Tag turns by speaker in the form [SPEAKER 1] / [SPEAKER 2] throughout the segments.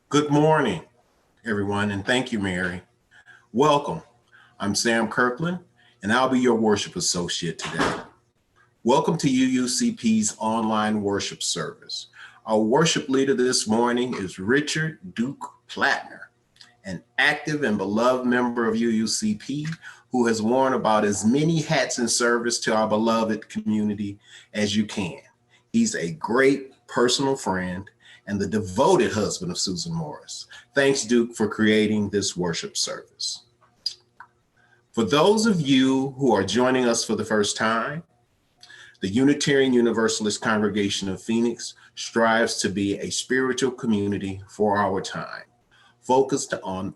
[SPEAKER 1] Good morning, everyone, and thank you, Mary. Welcome. I'm Sam Kirkland, and I'll be your worship associate today. Welcome to UUCP's online worship service. Our worship leader this morning is Richard Duke Plattner, an active and beloved member of UUCP who has worn about as many hats in service to our beloved community as you can. He's a great personal friend and the devoted husband of Susan Morris. Thanks, Duke, for creating this worship service. For those of you who are joining us for the first time, the Unitarian Universalist congregation of Phoenix strives to be a spiritual community for our time, focused on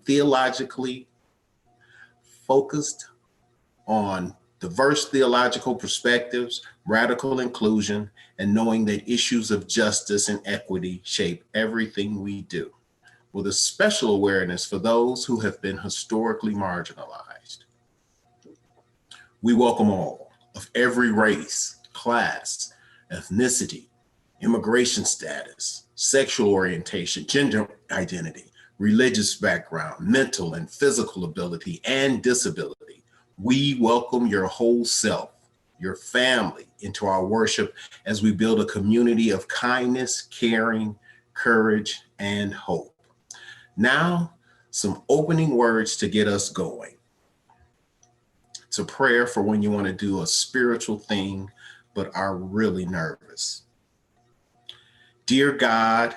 [SPEAKER 1] diverse theological perspectives, radical inclusion, and knowing that issues of justice and equity shape everything we do, with a special awareness for those who have been historically marginalized. We welcome all of every race, class, ethnicity, immigration status, sexual orientation, gender identity, religious background, mental and physical ability, and disability. We welcome your whole self, your family, into our worship as we build a community of kindness, caring, courage, and hope. Now, some opening words to get us going. It's a prayer for when you want to do a spiritual thing, but are really nervous. Dear God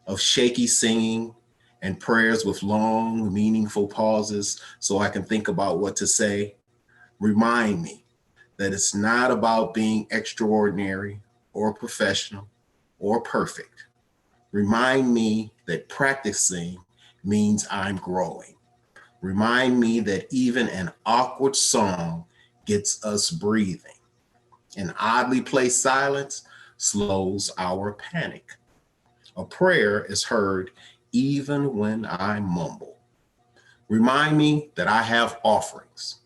[SPEAKER 1] of shaky singing and prayers with long, meaningful pauses so I can think about what to say, remind me that it's not about being extraordinary or professional or perfect. Remind me that practicing means I'm growing. Remind me that even an awkward song gets us breathing. An oddly placed silence slows our panic. A prayer is heard even when I mumble. Remind me that I have offerings,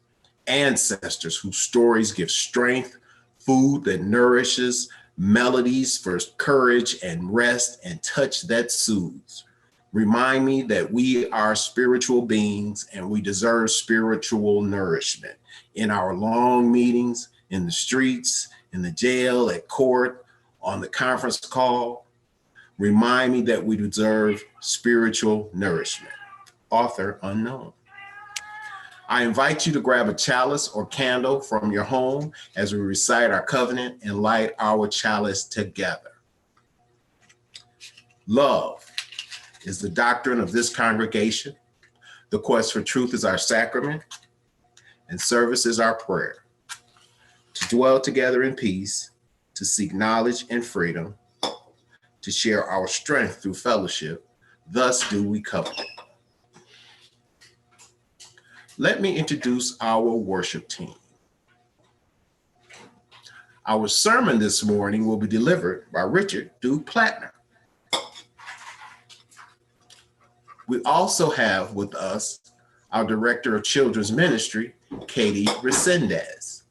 [SPEAKER 1] ancestors whose stories give strength, food that nourishes, melodies for courage and rest, and touch that soothes. Remind me that we are spiritual beings and we deserve spiritual nourishment in our long meetings, in the streets, in the jail, at court, on the conference call. Remind me that we deserve spiritual nourishment. Author unknown. I invite you to grab a chalice or candle from your home as we recite our covenant and light our chalice together. Love is the doctrine of this congregation. The quest for truth is our sacrament, and service is our prayer. To dwell together in peace, to seek knowledge and freedom, to share our strength through fellowship, thus do we covenant. Let me introduce our worship team. Our sermon this morning will be delivered by Richard Duke Plattner. We also have with us our Director of Children's Ministry, Katie Resendez.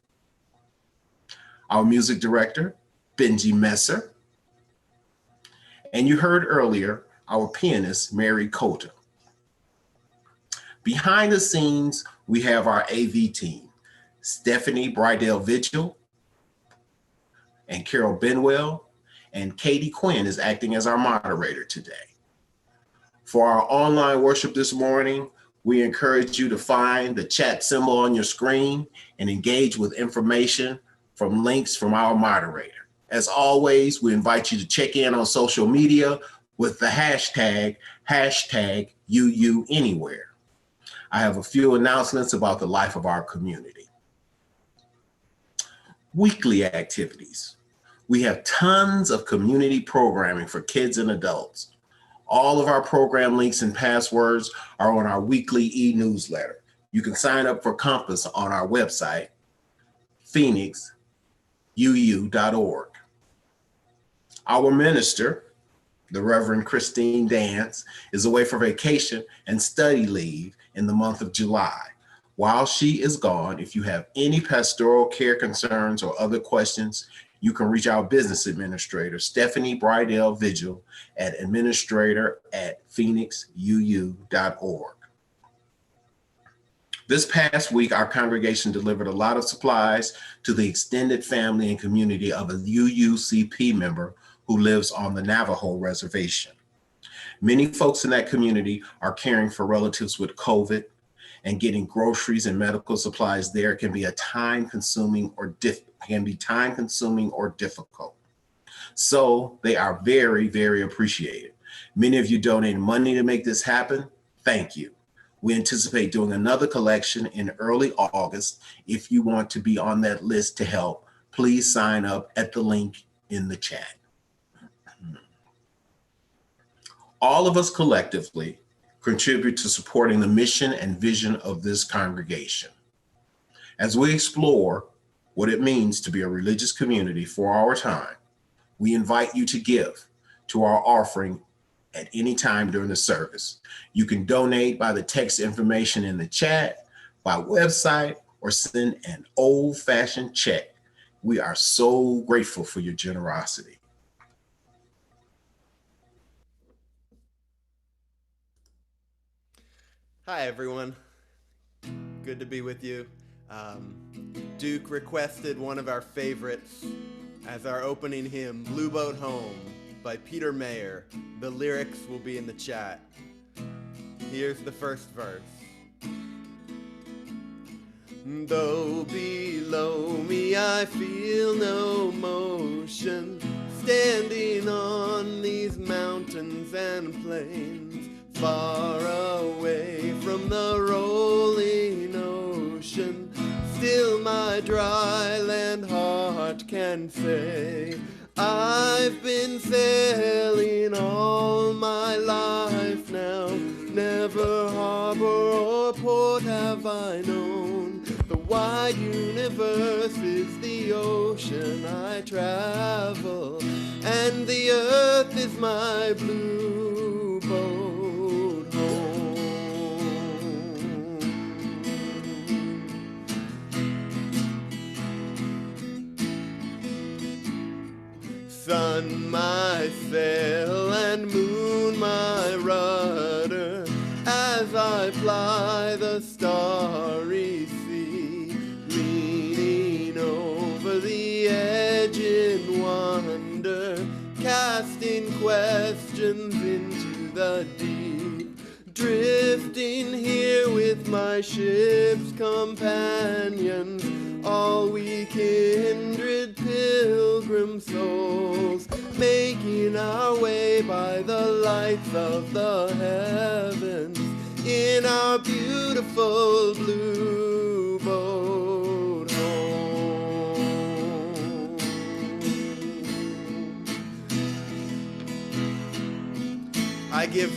[SPEAKER 1] Our Music Director, Benji Messer. And you heard earlier, our pianist, Mary Cota. Behind the scenes, we have our AV team, Stephanie Brydell Vigil and Carol Benwell, and Katie Quinn is acting as our moderator today. For our online worship this morning, we encourage you to find the chat symbol on your screen and engage with information from links from our moderator. As always, we invite you to check in on social media with the hashtag UUAnywhere. I have a few announcements about the life of our community. Weekly activities. We have tons of community programming for kids and adults. All of our program links and passwords are on our weekly e-newsletter. You can sign up for Compass on our website, phoenixuu.org. Our minister, the Reverend Christine Dance, is away for vacation and study leave in the month of July. While she is gone, if you have any pastoral care concerns or other questions, you can reach our business administrator, Stephanie Brydell Vigil, at administrator@phoenixuu.org. This past week, our congregation delivered a lot of supplies to the extended family and community of a UUCP member who lives on the Navajo reservation. Many folks in that community are caring for relatives with COVID, and getting groceries and medical supplies there can be time-consuming or difficult. So they are very, very appreciated. Many of you donated money to make this happen. Thank you. We anticipate doing another collection in early August. If you want to be on that list to help, please sign up at the link in the chat. All of us collectively contribute to supporting the mission and vision of this congregation. As we explore what it means to be a religious community for our time, we invite you to give to our offering at any time during the service. You can donate by the text information in the chat, by website, or send an old-fashioned check. We are so grateful for your generosity.
[SPEAKER 2] Hi, everyone. Good to be with you. Duke requested one of our favorites as our opening hymn, Blue Boat Home by Peter Mayer. The lyrics will be in the chat. Here's the first verse. Though below me I feel no motion, standing on these mountains and plains, far away from the rolling ocean, still my dry land heart can say, I've been sailing all my life now, never harbor or port have I known. The wide universe is the ocean I travel, and the earth is my blue boat home. Sun my sail and moon my rudder, as I ply the starry sea, leaning over the edge in wonder, casting questions into the deep, drifting here with my ship's companions, all we kindred pilgrim souls, making our way by the lights of the heavens in our beautiful blue boat home. I give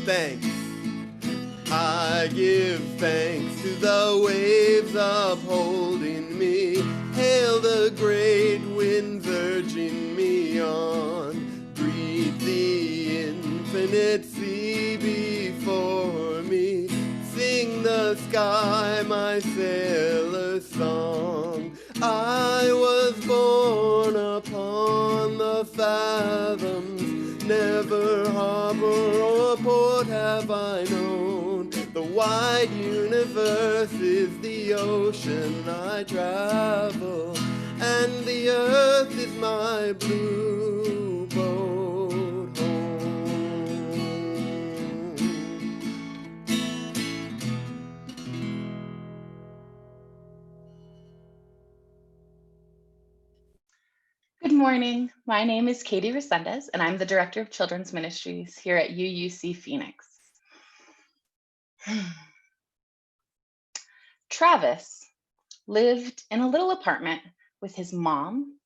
[SPEAKER 2] thanks to the waves upholding me, hail the great winds urging me on, breathe the infinite sea before me, sing the sky my sailor's song. I was born upon the fathoms, never harbor or port have I known. The wide universe is the ocean I travel, and the earth is my blue boat home.
[SPEAKER 3] Good morning. My name is Katie Resendez, and I'm the Director of Children's Ministries here at UUC Phoenix. Travis lived in a little apartment with his mom,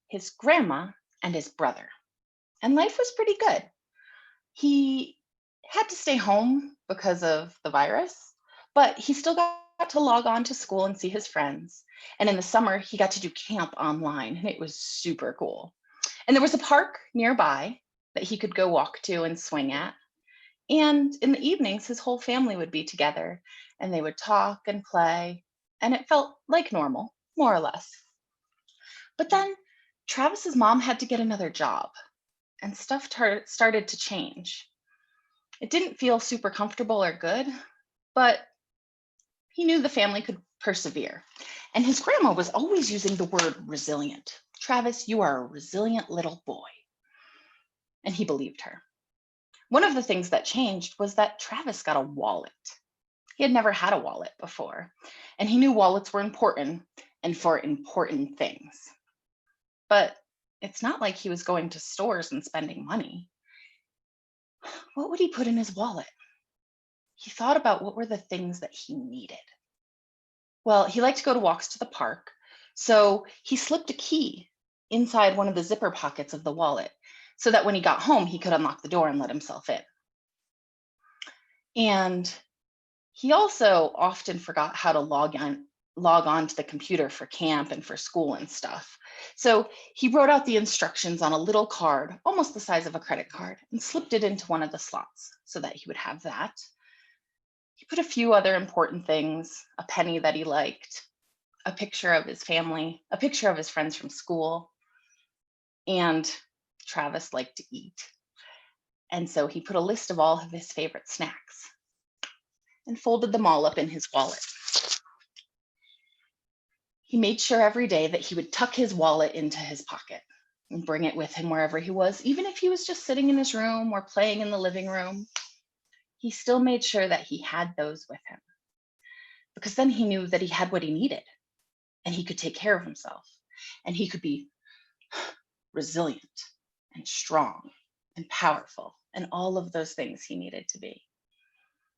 [SPEAKER 3] his grandma, and his brother, and life was pretty good. He had to stay home because of the virus, but he still got to log on to school and see his friends. And in the summer, he got to do camp online, and it was super cool. And there was a park nearby that he could go walk to and swing at. And in the evenings, his whole family would be together and they would talk and play, and it felt like normal, more or less. But then Travis's mom had to get another job, and stuff started to change. It didn't feel super comfortable or good, but he knew the family could persevere. And his grandma was always using the word resilient. Travis, you are a resilient little boy. And he believed her. One of the things that changed was that Travis got a wallet. He had never had a wallet before, and he knew wallets were important and for important things. But it's not like he was going to stores and spending money. What would he put in his wallet? He thought about what were the things that he needed. Well, he liked to go to walks to the park, so he slipped a key inside one of the zipper pockets of the wallet so that when he got home, he could unlock the door and let himself in. And he also often forgot how to log on to the computer for camp and for school and stuff. So he wrote out the instructions on a little card, almost the size of a credit card, and slipped it into one of the slots so that he would have that. He put a few other important things, a penny that he liked, a picture of his family, a picture of his friends from school, and Travis liked to eat. And so he put a list of all of his favorite snacks and folded them all up in his wallet. He made sure every day that he would tuck his wallet into his pocket and bring it with him wherever he was, even if he was just sitting in his room or playing in the living room. He still made sure that he had those with him, because then he knew that he had what he needed and he could take care of himself and he could be resilient and strong and powerful and all of those things he needed to be.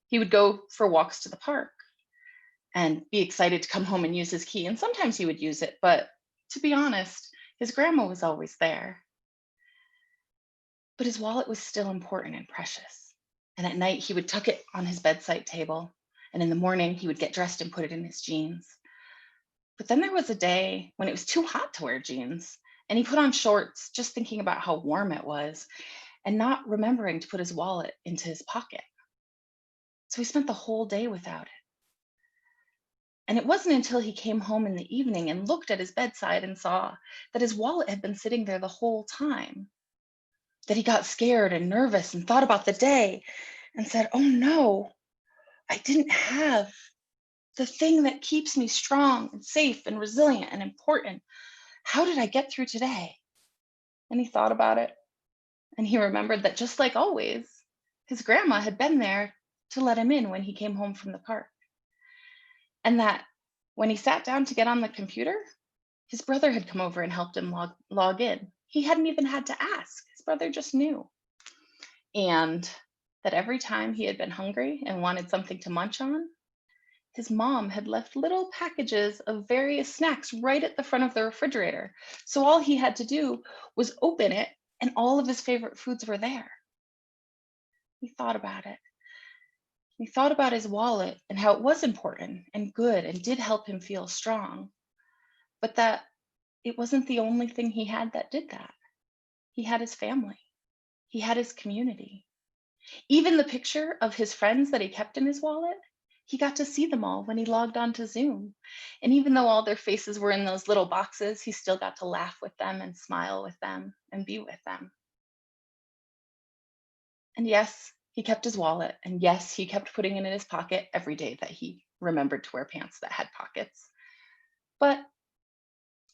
[SPEAKER 3] He would go for walks to the park and be excited to come home and use his key. And sometimes he would use it, but to be honest, his grandma was always there. But his wallet was still important and precious. And at night, he would tuck it on his bedside table. And in the morning, he would get dressed and put it in his jeans. But then there was a day when it was too hot to wear jeans. And he put on shorts, just thinking about how warm it was and not remembering to put his wallet into his pocket. So he spent the whole day without it. And it wasn't until he came home in the evening and looked at his bedside and saw that his wallet had been sitting there the whole time that he got scared and nervous and thought about the day and said, oh no, I didn't have the thing that keeps me strong and safe and resilient and important. How did I get through today? And he thought about it. And he remembered that just like always, his grandma had been there to let him in when he came home from the park. And that when he sat down to get on the computer, his brother had come over and helped him log in. He hadn't even had to ask. His brother just knew. And that every time he had been hungry and wanted something to munch on, his mom had left little packages of various snacks right at the front of the refrigerator. So all he had to do was open it and all of his favorite foods were there. He thought about it. He thought about his wallet and how it was important and good and did help him feel strong, but that it wasn't the only thing he had that did that. He had his family. He had his community. Even the picture of his friends that he kept in his wallet, he got to see them all when he logged on to Zoom. And even though all their faces were in those little boxes, he still got to laugh with them and smile with them and be with them. And yes, he kept his wallet. And yes, he kept putting it in his pocket every day that he remembered to wear pants that had pockets. But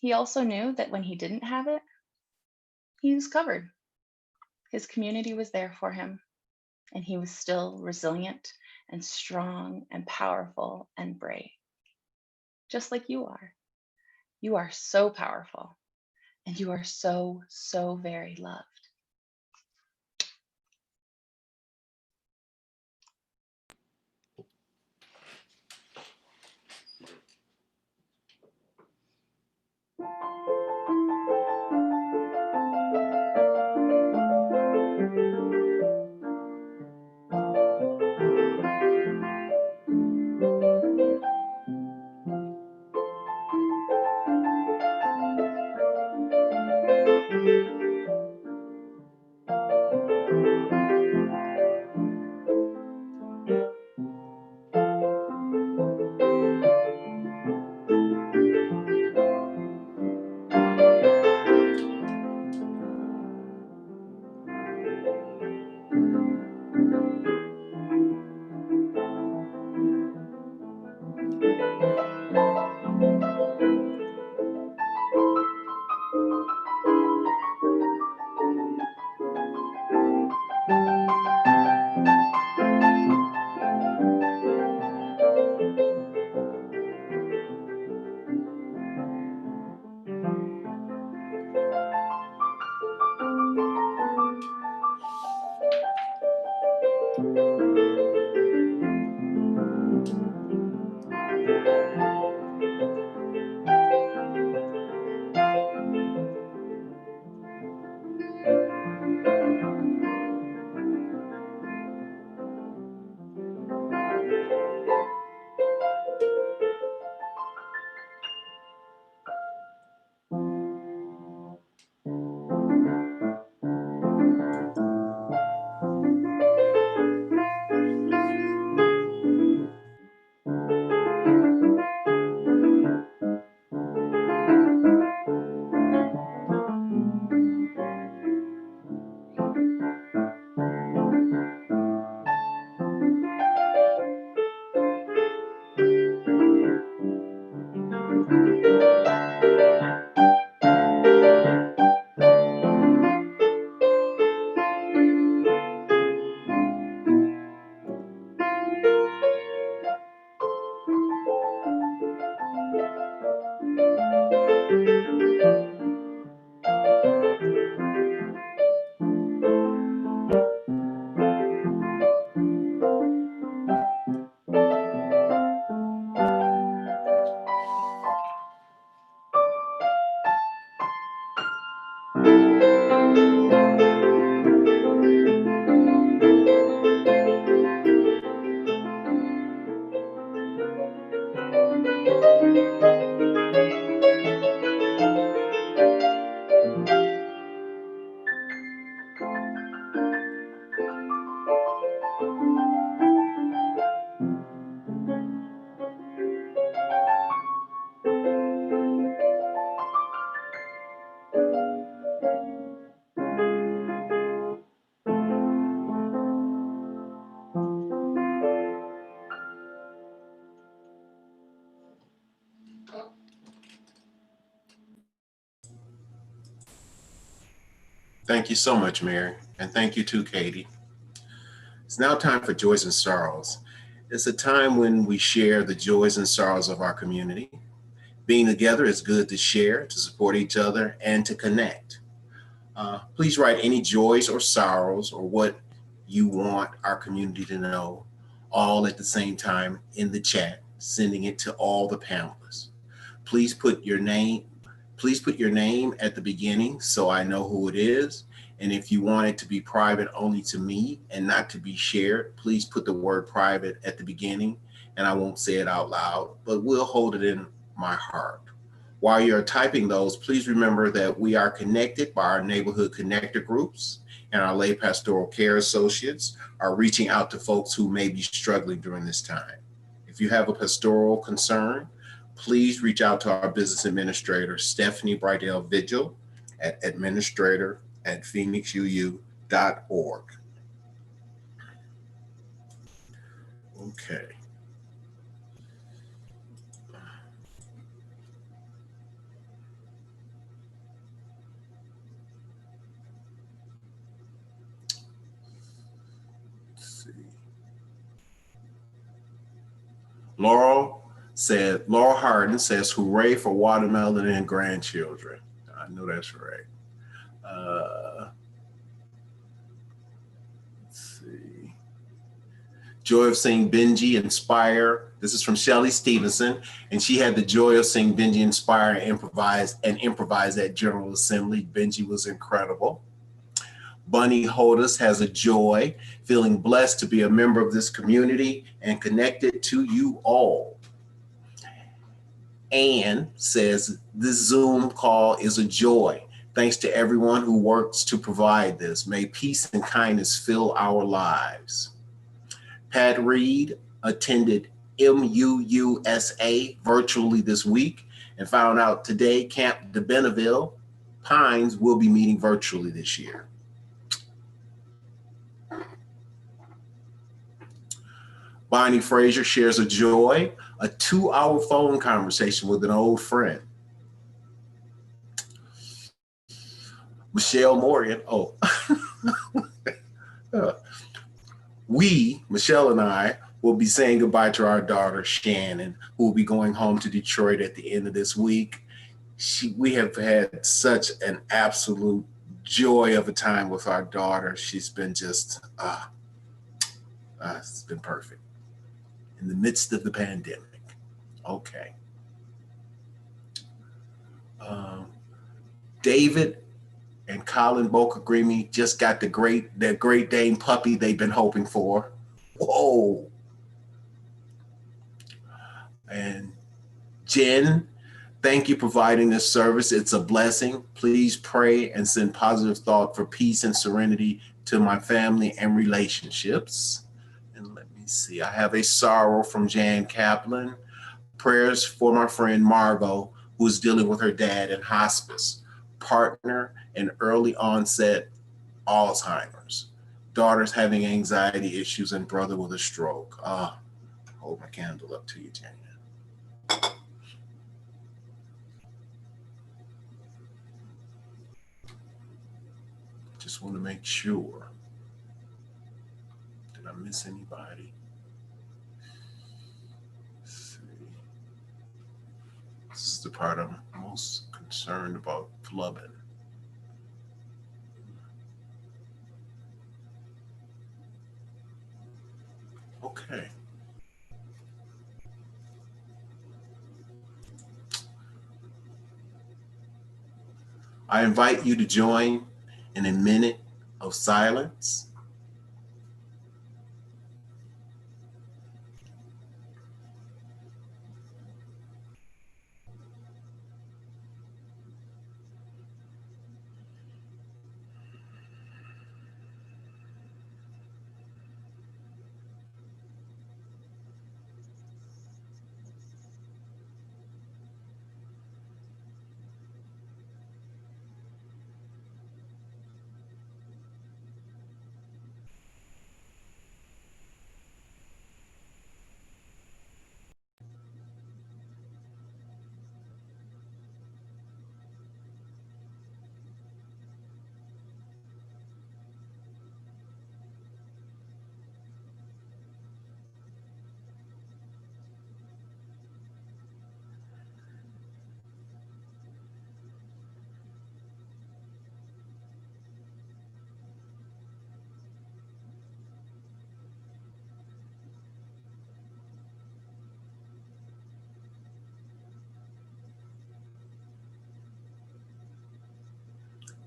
[SPEAKER 3] he also knew that when he didn't have it, he was covered. His community was there for him, and he was still resilient and strong and powerful and brave. Just like you are. You are so powerful, and you are so, so very loved.
[SPEAKER 1] Thank you so much, Mary. And thank you too, Katie. It's now time for Joys and Sorrows. It's a time when we share the joys and sorrows of our community. Being together is good to share, to support each other, and to connect. Please write any joys or sorrows or what you want our community to know all at the same time in the chat, sending it to all the panelists. Please put your name, please put your name at the beginning so I know who it is. And if you want it to be private only to me and not to be shared, please put the word private at the beginning and I won't say it out loud, but we'll hold it in my heart. While you're typing those, please remember that we are connected by our neighborhood connector groups, and our lay pastoral care associates are reaching out to folks who may be struggling during this time. If you have a pastoral concern, please reach out to our business administrator, Stephanie Brydell Vigil, at administrator@phoenixuu.org. Okay. Let's see. Laurel Harden says, hooray for watermelon and grandchildren. I know that's right. Let's see. Joy of seeing Benji inspire. This is from Shelly Stevenson, and she had the joy of seeing Benji inspire and improvise at General Assembly. Benji was incredible. Bunny Hodis has a joy, feeling blessed to be a member of this community and connected to you all. Anne says, this Zoom call is a joy. Thanks to everyone who works to provide this. May peace and kindness fill our lives. Pat Reed attended MUUSA virtually this week and found out today Camp de Benneville Pines will be meeting virtually this year. Bonnie Frazier shares a joy, a 2-hour phone conversation with an old friend. Michelle Morgan, Michelle and I, will be saying goodbye to our daughter, Shannon, who will be going home to Detroit at the end of this week. We have had such an absolute joy of a time with our daughter. She's been just, it's been perfect. In the midst of the pandemic. Okay. David and Colin Bocagrimi just got their Great Dane puppy they've been hoping for. Whoa. And Jen, thank you for providing this service. It's a blessing. Please pray and send positive thought for peace and serenity to my family and relationships. And let me see, I have a sorrow from Jan Kaplan. Prayers for my friend Margot, who is dealing with her dad in hospice, partner in early onset Alzheimer's, daughter's having anxiety issues, and brother with a stroke. Hold my candle up to you, Jan. Just want to make sure. Did I miss anybody? Let's see. This is the part I'm most concerned about flubbing. Okay. I invite you to join in a minute of silence.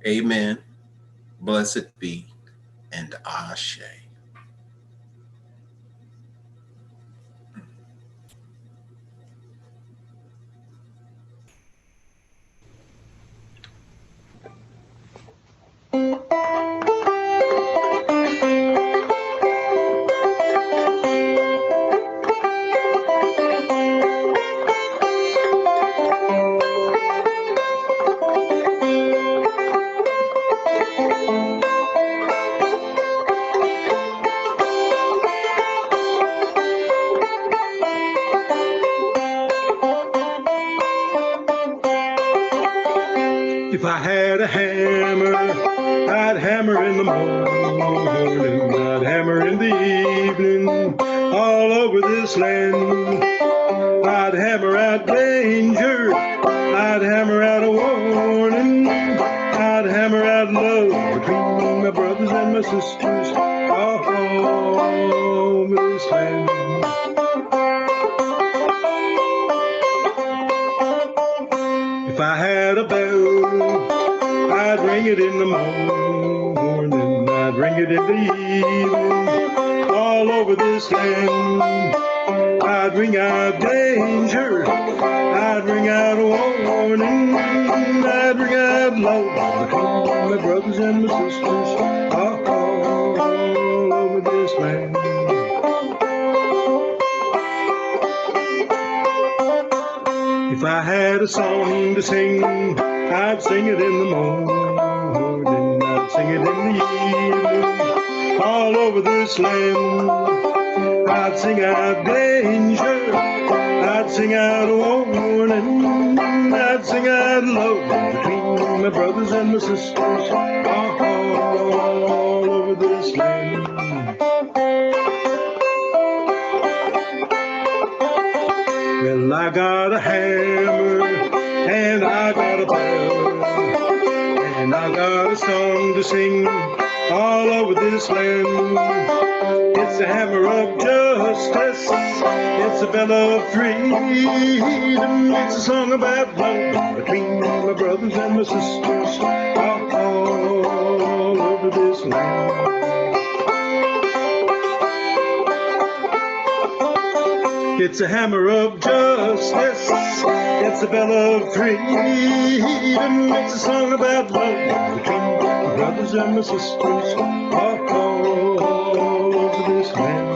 [SPEAKER 1] Amen. Blessed be, and Ashe.
[SPEAKER 4] If I had a hammer, I'd hammer in the morning, I'd hammer in the evening, all over this land. I'd hammer out danger, I'd hammer out a warning, I'd hammer out love between my brothers and my sisters, all over this land. If I had a bell, I'd ring it in the morning, I'd ring it in the evening, all over this land. I'd ring out danger, I'd ring out a warning, I'd ring out love between my brothers and my sisters, all over this land. If I had a song to sing, I'd sing it in the morning, I'd sing it in the evening, all over this land. I'd sing out danger, I'd sing out a warning, I'd sing out love between my brothers and my sisters, all over this land. Well, I got a hammer, and I got a bell, and I got a song to sing all over this land. It's a hammer of justice, it's a bell of freedom, it's a song about love between my brothers and my sisters, all over this land. It's a hammer of justice, it's a bell of freedom, it's a song about love between my brothers and my sisters, all over this land.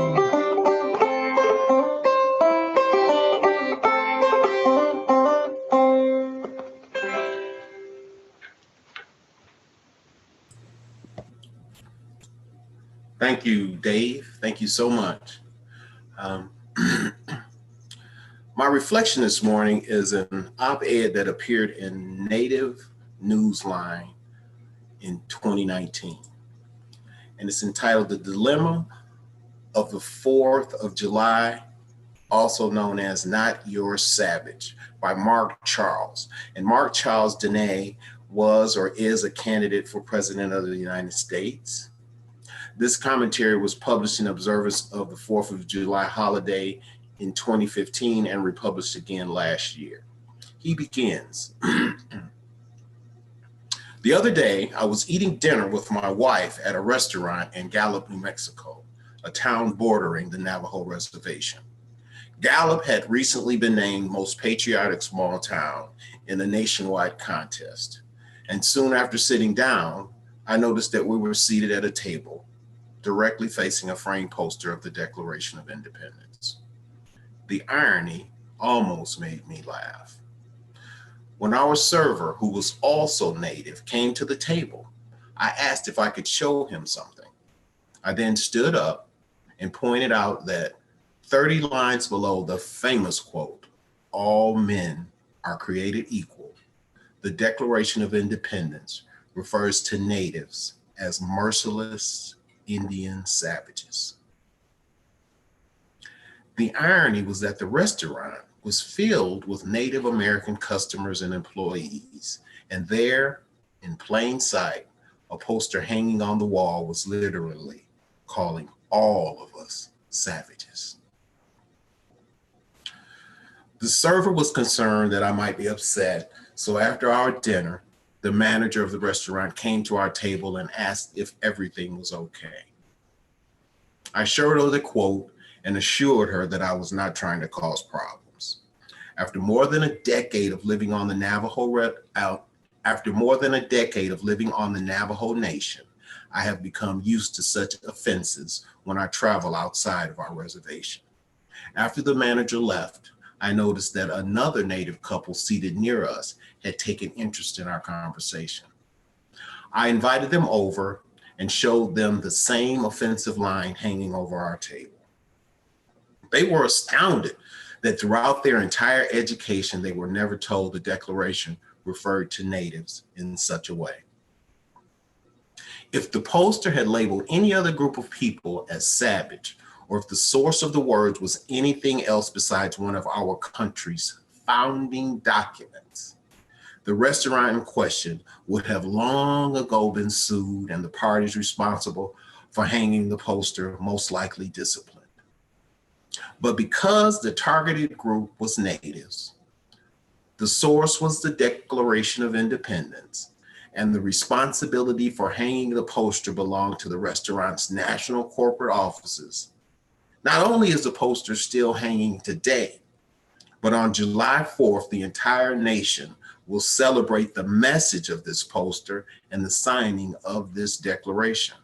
[SPEAKER 1] Thank you, Dave. Thank you so much. My reflection this morning is an op-ed that appeared in Native Newsline in 2019. And it's entitled The Dilemma of the 4th of July, also known as Not Your Savage, by Mark Charles. And Mark Charles Dene was or is a candidate for President of the United States. This commentary was published in observance of the 4th of July holiday in 2015 and republished again last year. He begins, The other day, I was eating dinner with my wife at a restaurant in Gallup, New Mexico, a town bordering the Navajo Reservation. Gallup had recently been named most patriotic small town in a nationwide contest. And soon after sitting down, I noticed that we were seated at a table directly facing a framed poster of the Declaration of Independence. The irony almost made me laugh. When our server, who was also Native, came to the table, I asked if I could show him something. I then stood up and pointed out that 30 lines below the famous quote, "All men are created equal," the Declaration of Independence refers to Natives as merciless Indian savages. The irony was that the restaurant was filled with Native American customers and employees, and there, in plain sight, a poster hanging on the wall was literally calling all of us savages. The server was concerned that I might be upset, so after our dinner, the manager of the restaurant came to our table and asked if everything was okay. I showed her the quote and assured her that I was not trying to cause problems. After more than a decade of living on the Navajo Nation, I have become used to such offenses when I travel outside of our reservation. After the manager left, I noticed that another Native couple seated near us had taken interest in our conversation. I invited them over and showed them the same offensive line hanging over our table. They were astounded that throughout their entire education, they were never told the Declaration referred to Natives in such a way. If the poster had labeled any other group of people as savage, or if the source of the words was anything else besides one of our country's founding documents, the restaurant in question would have long ago been sued and the parties responsible for hanging the poster most likely disciplined. But because the targeted group was Natives, the source was the Declaration of Independence, and the responsibility for hanging the poster belonged to the restaurant's national corporate offices, not only is the poster still hanging today, but on July 4th, the entire nation will celebrate the message of this poster and the signing of this declaration.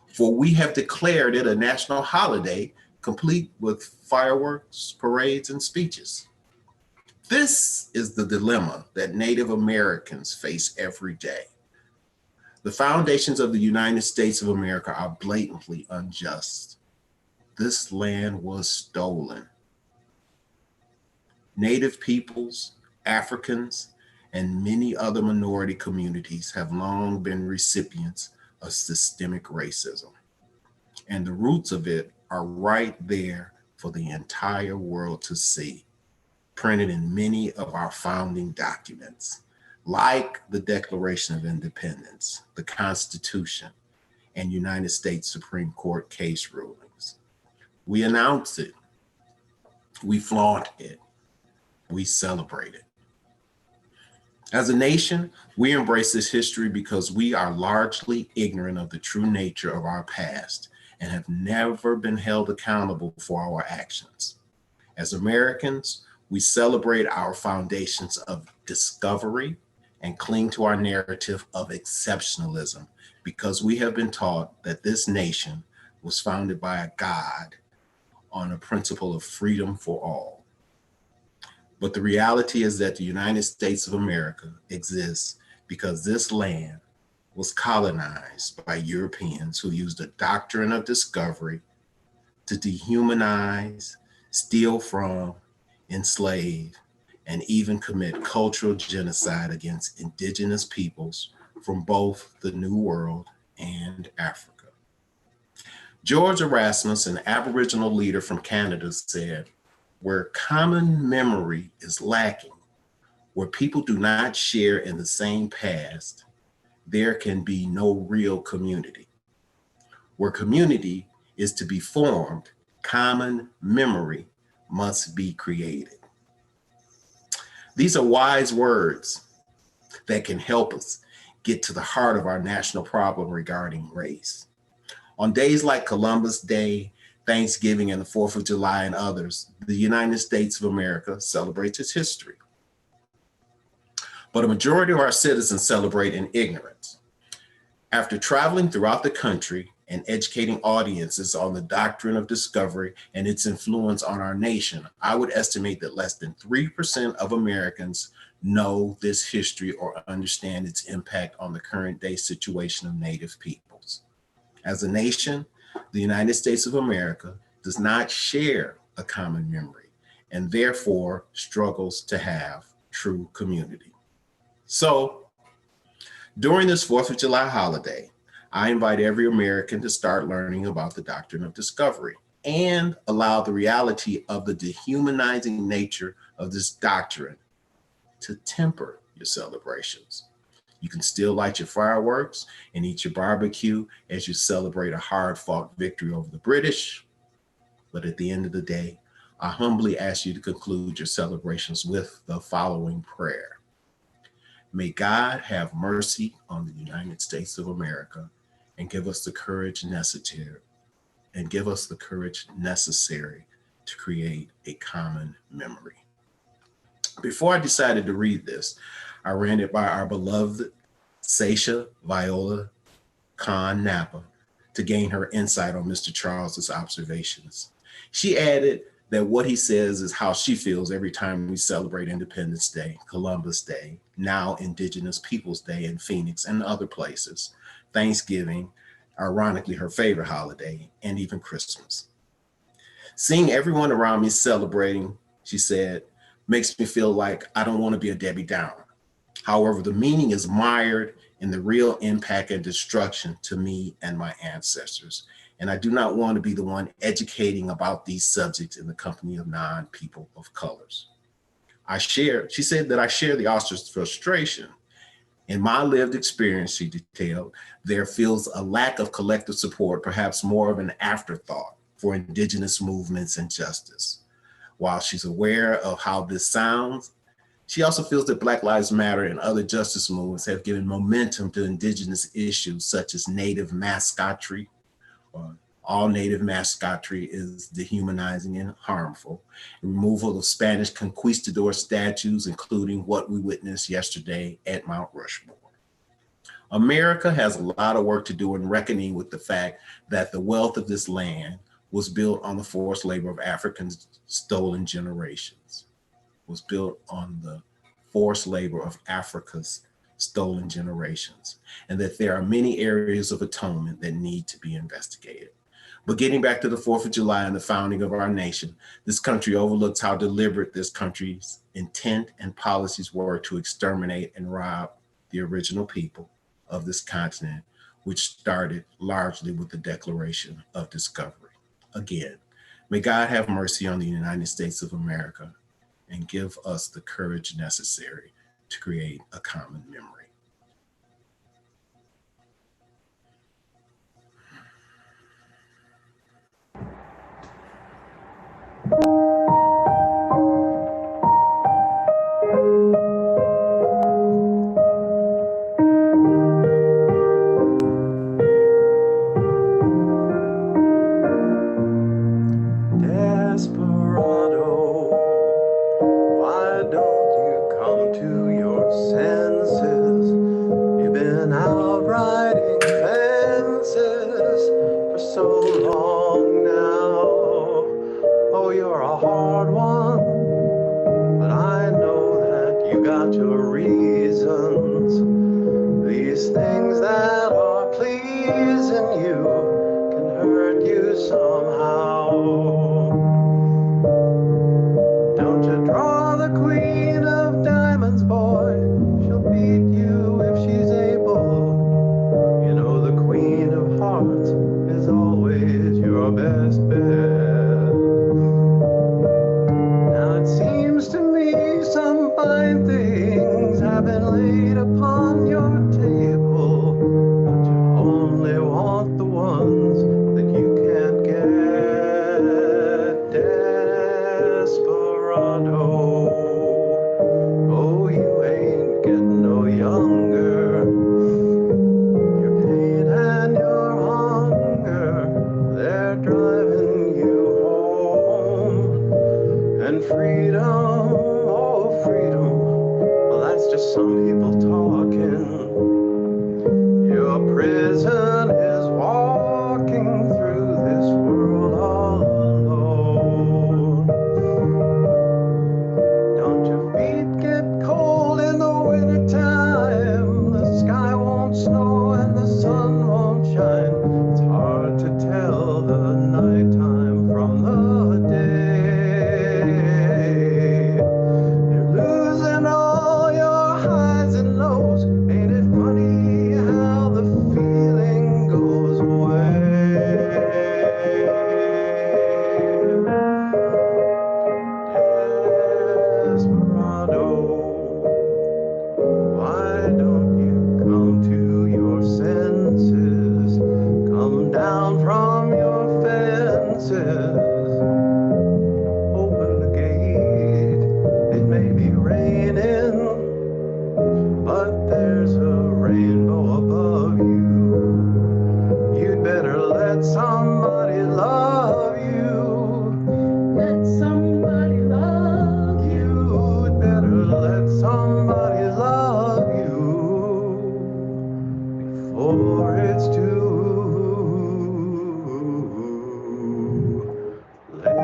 [SPEAKER 1] For we have declared it a national holiday, complete with fireworks, parades, and speeches. This is the dilemma that Native Americans face every day. The foundations of the United States of America are blatantly unjust. This land was stolen. Native peoples, Africans, and many other minority communities have long been recipients of systemic racism. And the roots of it are right there for the entire world to see, printed in many of our founding documents, like the Declaration of Independence, the Constitution, and United States Supreme Court case rulings. We announce it, we flaunt it, we celebrate it. As a nation, we embrace this history because we are largely ignorant of the true nature of our past and have never been held accountable for our actions. As Americans, we celebrate our foundations of discovery and cling to our narrative of exceptionalism because we have been taught that this nation was founded by a God on a principle of freedom for all. But the reality is that the United States of America exists because this land was colonized by Europeans who used a doctrine of discovery to dehumanize, steal from, enslave, and even commit cultural genocide against indigenous peoples from both the New World and Africa. George Erasmus, an Aboriginal leader from Canada, said, "Where common memory is lacking, where people do not share in the same past, there can be no real community. Where community is to be formed, common memory must be created." These are wise words that can help us get to the heart of our national problem regarding race. On days like Columbus Day, Thanksgiving, and the 4th of July, and others, the United States of America celebrates its history. But a majority of our citizens celebrate in ignorance. After traveling throughout the country and educating audiences on the doctrine of discovery and its influence on our nation, I would estimate that less than 3% of Americans know this history or understand its impact on the current day situation of Native peoples. As a nation, the United States of America does not share a common memory and therefore struggles to have true community. So, during this 4th of July holiday, I invite every American to start learning about the doctrine of discovery and allow the reality of the dehumanizing nature of this doctrine to temper your celebrations. You can still light your fireworks and eat your barbecue as you celebrate a hard-fought victory over the British. But at the end of the day, I humbly ask you to conclude your celebrations with the following prayer. May God have mercy on the United States of America and give us the courage necessary to create a common memory. Before I decided to read this, I ran it by our beloved Sasha Viola Khan Napa to gain her insight on Mr. Charles's observations. She added that what he says is how she feels every time we celebrate Independence Day, Columbus Day, now Indigenous Peoples Day in Phoenix and other places, Thanksgiving, ironically her favorite holiday, and even Christmas. Seeing everyone around me celebrating, she said, makes me feel like I don't want to be a Debbie Downer. However, the meaning is mired in the real impact and destruction to me and my ancestors. And I do not want to be the one educating about these subjects in the company of non-people of colors. She said that I share the author's frustration. In my lived experience, she detailed, there feels a lack of collective support, perhaps more of an afterthought for Indigenous movements and justice. While she's aware of how this sounds, she also feels that Black Lives Matter and other justice movements have given momentum to Indigenous issues such as Native mascotry. All Native mascotry is dehumanizing and harmful. Removal of Spanish conquistador statues, including what we witnessed yesterday at Mount Rushmore. America has a lot of work to do in reckoning with the fact that the wealth of this land was built on the forced labor of Africans stolen generations. Was built on the forced labor of Africa's stolen generations, and that there are many areas of atonement that need to be investigated. But getting back to the 4th of July and the founding of our nation, this country overlooks how deliberate this country's intent and policies were to exterminate and rob the original people of this continent, which started largely with the Declaration of Discovery. Again, may God have mercy on the United States of America and give us the courage necessary to create a common memory.
[SPEAKER 5] Queen of Diamonds, boy, she'll beat you if she's able. prison is walking through this world all alone. Don't your feet get cold in the wintertime? The sky won't snow and the sun won't shine. It's hard to tell the nighttime from the day. You're losing all your highs and lows. Ain't it funny how the feeling goes away? Desperado, why don't you come to your senses? Come down from your fences. Open the gate. It may be raining, but there's a rainbow above you. You'd better let somebody love you. Let somebody love you. You'd better let somebody love you before it's too late.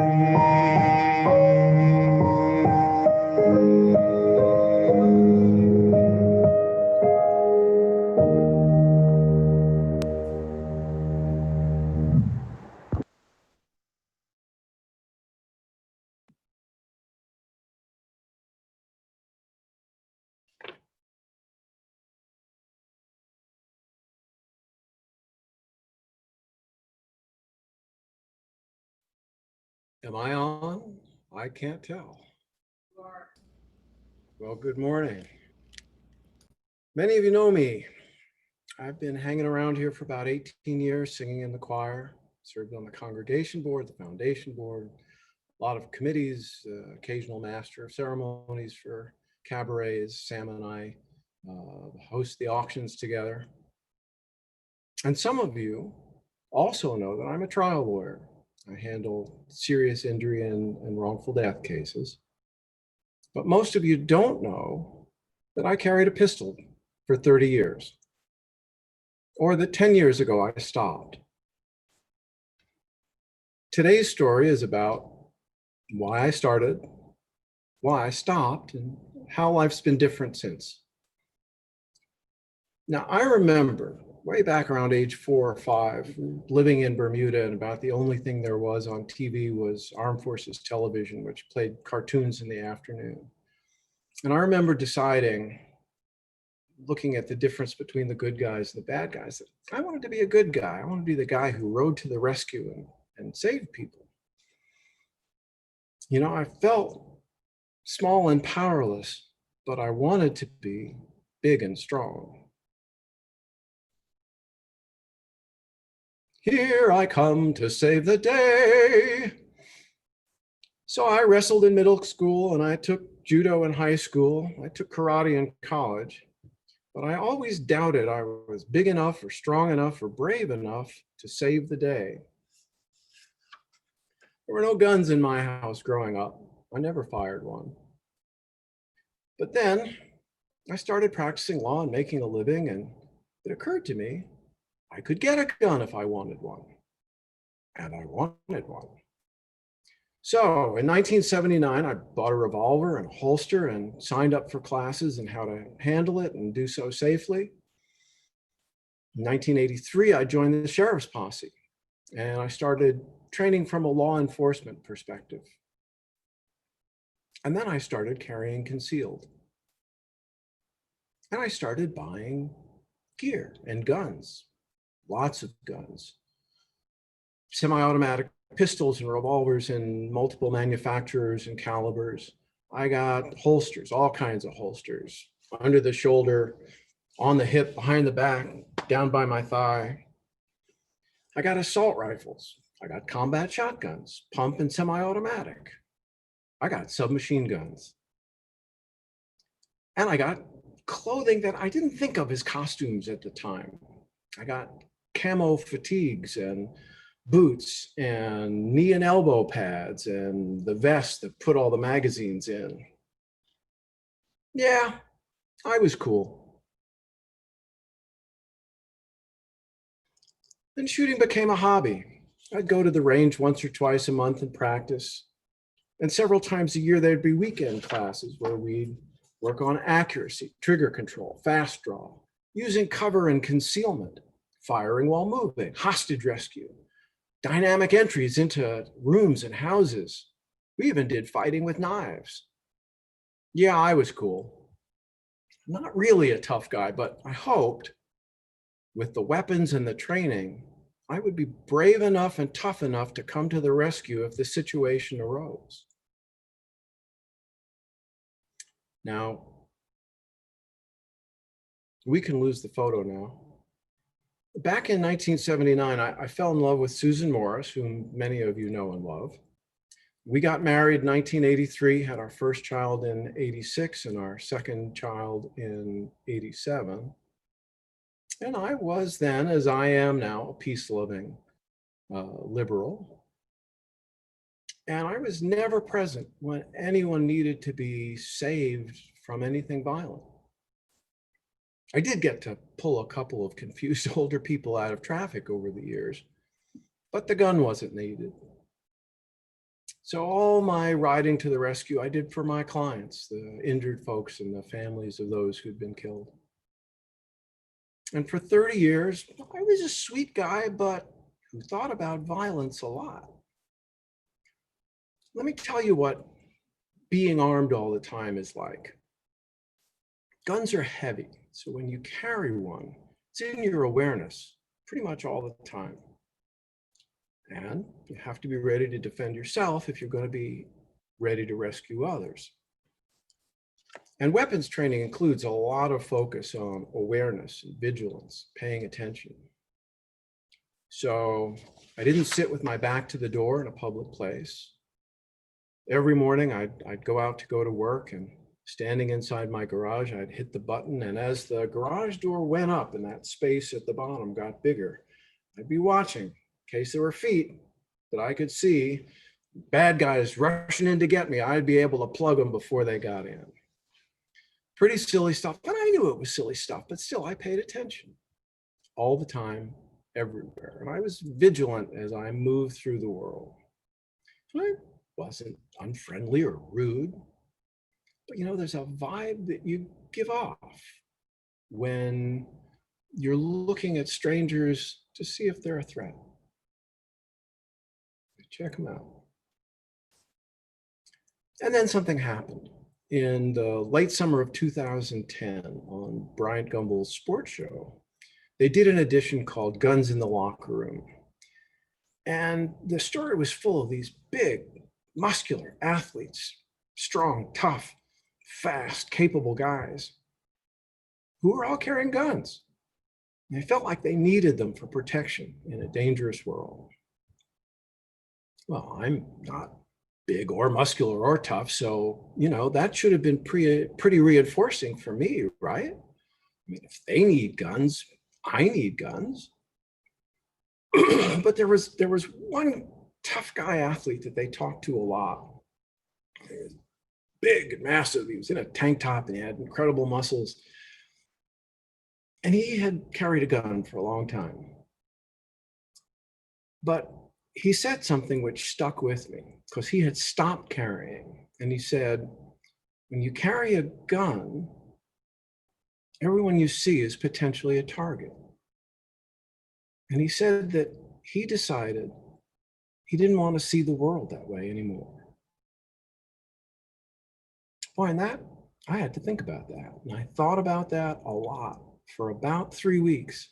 [SPEAKER 6] Am I on? I can't tell. Well, good morning. Many of you know me. I've been hanging around here for about 18 years, singing in the choir, served on the congregation board, the foundation board, a lot of committees, occasional master of ceremonies for cabarets. Sam and I host the auctions together. And some of you also know that I'm a trial lawyer. I handle serious injury and wrongful death cases. But most of you don't know that I carried a pistol for 30 years, or that 10 years ago I stopped. Today's story is about why I started, why I stopped, and how life's been different since. Now, I remember way back around age 4 or 5, living in Bermuda, and about the only thing there was on TV was Armed Forces Television, which played cartoons in the afternoon. And I remember deciding, looking at the difference between the good guys and the bad guys, that I wanted to be a good guy. I wanted to be the guy who rode to the rescue and saved people. You know, I felt small and powerless, but I wanted to be big and strong. Here I come to save the day. So I wrestled in middle school, and I took judo in high school. I took karate in college, but I always doubted I was big enough or strong enough or brave enough to save the day. There were no guns in my house growing up. I never fired one. But then I started practicing law and making a living, and it occurred to me I could get a gun if I wanted one. And I wanted one. So in 1979, I bought a revolver and a holster and signed up for classes in how to handle it and do so safely. In 1983, I joined the sheriff's posse, and I started training from a law enforcement perspective. And then I started carrying concealed. And I started buying gear and guns, lots of guns, semi-automatic pistols and revolvers in multiple manufacturers and calibers. I got holsters, all kinds of holsters, under the shoulder, on the hip, behind the back, down by my thigh. I got assault rifles. I got combat shotguns, pump and semi-automatic. I got submachine guns. And I got clothing that I didn't think of as costumes at the time. I got camo fatigues and boots and knee and elbow pads and the vest that put all the magazines in. Yeah, I was cool. Then shooting became a hobby. I'd go to the range once or twice a month and practice. And several times a year, there'd be weekend classes where we'd work on accuracy, trigger control, fast draw, using cover and concealment, firing while moving, hostage rescue, dynamic entries into rooms and houses. We even did fighting with knives. Yeah, I was cool. Not really a tough guy, but I hoped with the weapons and the training, I would be brave enough and tough enough to come to the rescue if the situation arose. Now, we can lose the photo now. Back in 1979, I fell in love with Susan Morris, whom many of you know and love. We got married in 1983, had our first child in 86 and our second child in 87. And I was then, as I am now, a peace-loving liberal. And I was never present when anyone needed to be saved from anything violent. I did get to pull a couple of confused older people out of traffic over the years, but the gun wasn't needed. So all my riding to the rescue I did for my clients, the injured folks and the families of those who'd been killed. And for 30 years, I was a sweet guy, but who thought about violence a lot. Let me tell you what being armed all the time is like. Guns are heavy, so when you carry one, it's in your awareness pretty much all the time. And you have to be ready to defend yourself if you're going to be ready to rescue others. And weapons training includes a lot of focus on awareness and vigilance, paying attention. So I didn't sit with my back to the door in a public place. Every morning I'd go out to go to work, and standing inside my garage, I'd hit the button. And as the garage door went up and that space at the bottom got bigger, I'd be watching in case there were feet that I could see, bad guys rushing in to get me. I'd be able to plug them before they got in. Pretty silly stuff, but I knew it was silly stuff, but still I paid attention all the time, everywhere. And I was vigilant as I moved through the world. I wasn't unfriendly or rude, but there's a vibe that you give off when you're looking at strangers to see if they're a threat. Check them out. And then something happened. In the late summer of 2010 on Bryant Gumbel's sports show, they did an edition called Guns in the Locker Room. And the story was full of these big, muscular athletes, strong, tough, fast, capable guys who were all carrying guns. They felt like they needed them for protection in a dangerous world. Well, I'm not big or muscular or tough, so, that should have been pretty reinforcing for me, right? I mean, if they need guns, I need guns. But there was one tough guy athlete that they talked to a lot. He was big and massive. He was in a tank top and he had incredible muscles. And he had carried a gun for a long time. But he said something which stuck with me because he had stopped carrying. And he said, when you carry a gun, everyone you see is potentially a target. And he said that he decided he didn't want to see the world that way anymore. Boy, and that, I had to think about that. And I thought about that a lot for about 3 weeks.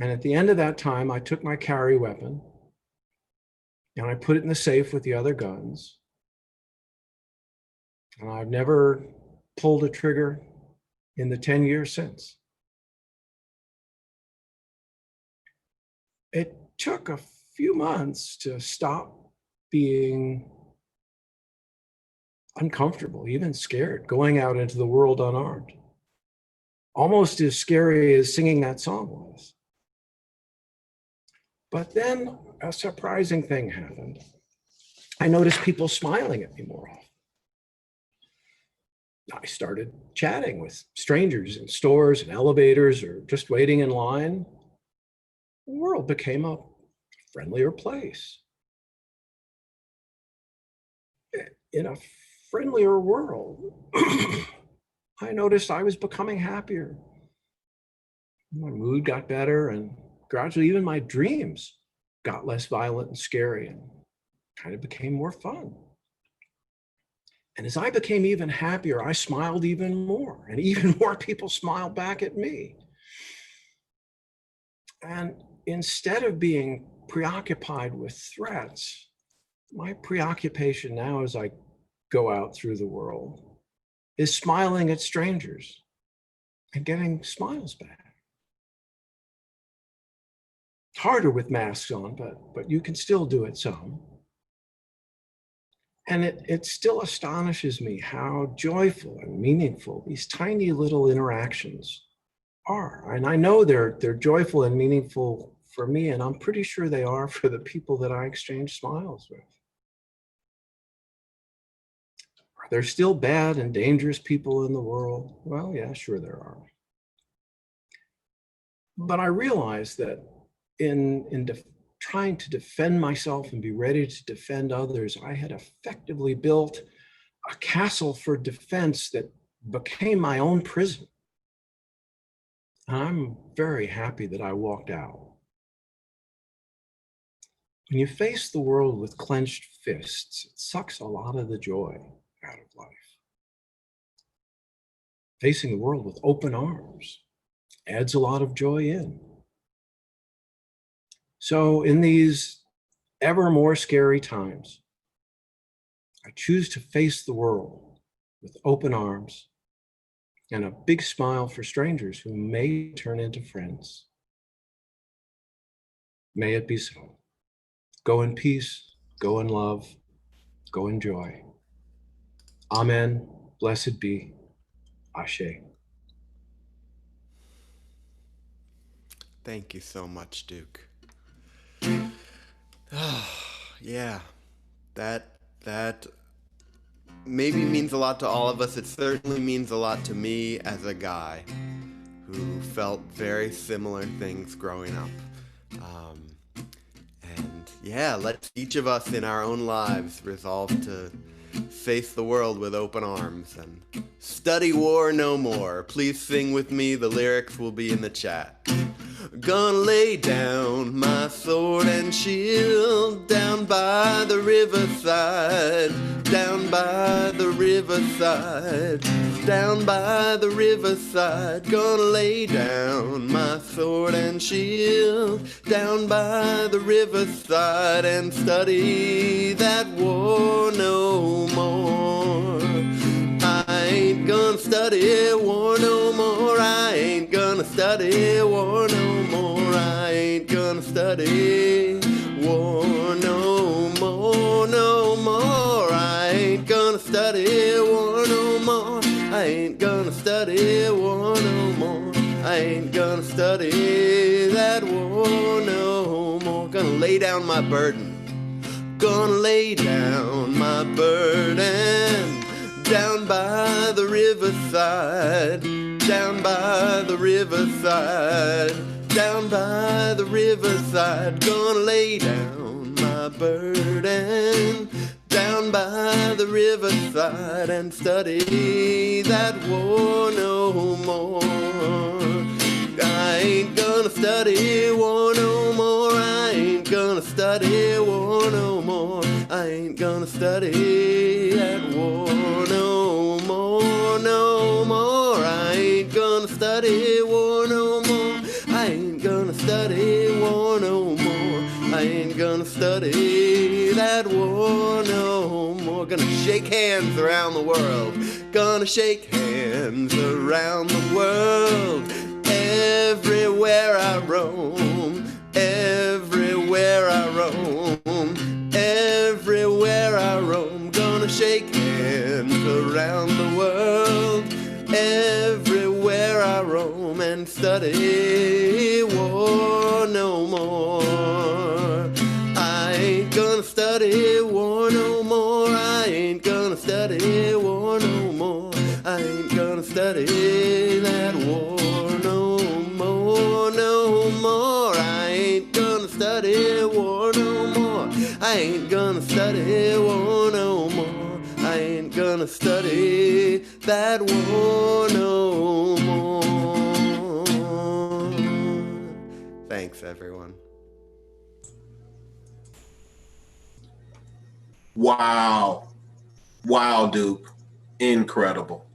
[SPEAKER 6] And at the end of that time, I took my carry weapon and I put it in the safe with the other guns. And I've never pulled a trigger in the 10 years since. It took a few months to stop being uncomfortable, even scared, going out into the world unarmed. Almost as scary as singing that song was. But then a surprising thing happened. I noticed people smiling at me more often. I started chatting with strangers in stores and elevators or just waiting in line. the world became a friendlier place. In a friendlier world, I noticed I was becoming happier. My mood got better, and gradually even my dreams got less violent and scary and kind of became more fun. And as I became even happier, I smiled even more, and even more people smiled back at me. And instead of being preoccupied with threats, my preoccupation now as I go out through the world is smiling at strangers and getting smiles back. It's harder with masks on, but you can still do it some. And it still astonishes me how joyful and meaningful these tiny little interactions are. And I know they're joyful and meaningful for me, and I'm pretty sure they are for the people that I exchange smiles with. Are there still bad and dangerous people in the world? Well, yeah, sure there are. But I realize that in trying to defend myself and be ready to defend others, I had effectively built a castle for defense that became my own prison. And I'm very happy that I walked out. When you face the world with clenched fists, it sucks a lot of the joy out of life. Facing the world with open arms adds a lot of joy in. So in these ever more scary times, I choose to face the world with open arms and a big smile for strangers who may turn into friends. May it be so. Go in peace, go in love, go in joy. Amen. Blessed be. Ashe.
[SPEAKER 2] Thank you so much, Duke. Yeah, that maybe means a lot to all of us. It certainly means a lot to me as a guy who felt very similar things growing up. And yeah, let's each of us in our own lives resolve to face the world with open arms and study war no more. Please sing with me. The lyrics will be in the chat. Gonna lay down my sword and shield down by the riverside, down by the riverside, down by the riverside. Gonna lay down my sword and shield down by the riverside and study that war no more. I ain't gonna study war no more. I ain't gonna study war no more. I ain't gonna study war no more, no more. I ain't gonna study war no more. I ain't gonna study war no more. I ain't gonna study that war no more. Gonna lay down my burden. Gonna lay down my burden down by the riverside, down by the riverside, down by the riverside. Gonna lay down my burden down by the riverside and study that war no more. I ain't gonna study war no more. I ain't gonna study war no more. I ain't gonna study that war no more, no more. I ain't gonna study war no more. I ain't gonna study war no more. I ain't gonna study that war no more. Gonna shake hands around the world. Gonna shake hands around the world. Everywhere I roam, everywhere I roam, everywhere I roam. Gonna shake hands around the world. Everywhere I roam and study war no more. I ain't gonna study war no more. I ain't gonna study war no more. I ain't gonna study that war no more, no more. I ain't I ain't gonna study war no more. I ain't gonna study that war no more. Thanks, everyone.
[SPEAKER 1] Wow. Wow, Duke. Incredible.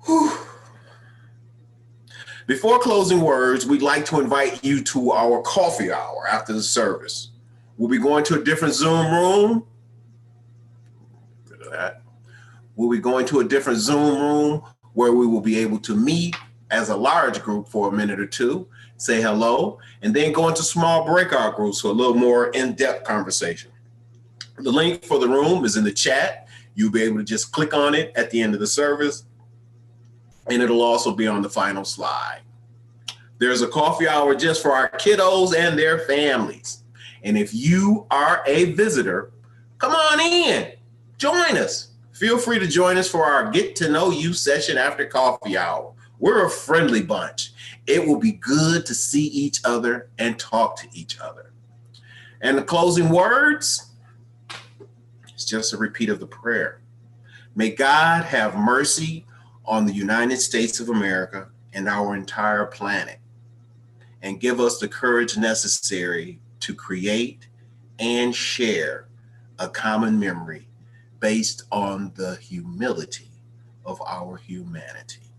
[SPEAKER 1] Whew. Before closing words, we'd like to invite you to our coffee hour after the service. We'll be going to a different Zoom room. Look at that. We'll be going to a different Zoom room where we will be able to meet as a large group for a minute or two, say hello, and then go into small breakout groups for a little more in-depth conversation. The link for the room is in the chat. You'll be able to just click on it at the end of the service, and it'll also be on the final slide. There's a coffee hour just for our kiddos and their families. And if you are a visitor, come on in, join us. Feel free to join us for our Get to Know You session after coffee hour. We're a friendly bunch. It will be good to see each other and talk to each other. And the closing words, it's just a repeat of the prayer. May God have mercy on the United States of America and our entire planet, and give us the courage necessary to create and share a common memory based on the humility of our humanity.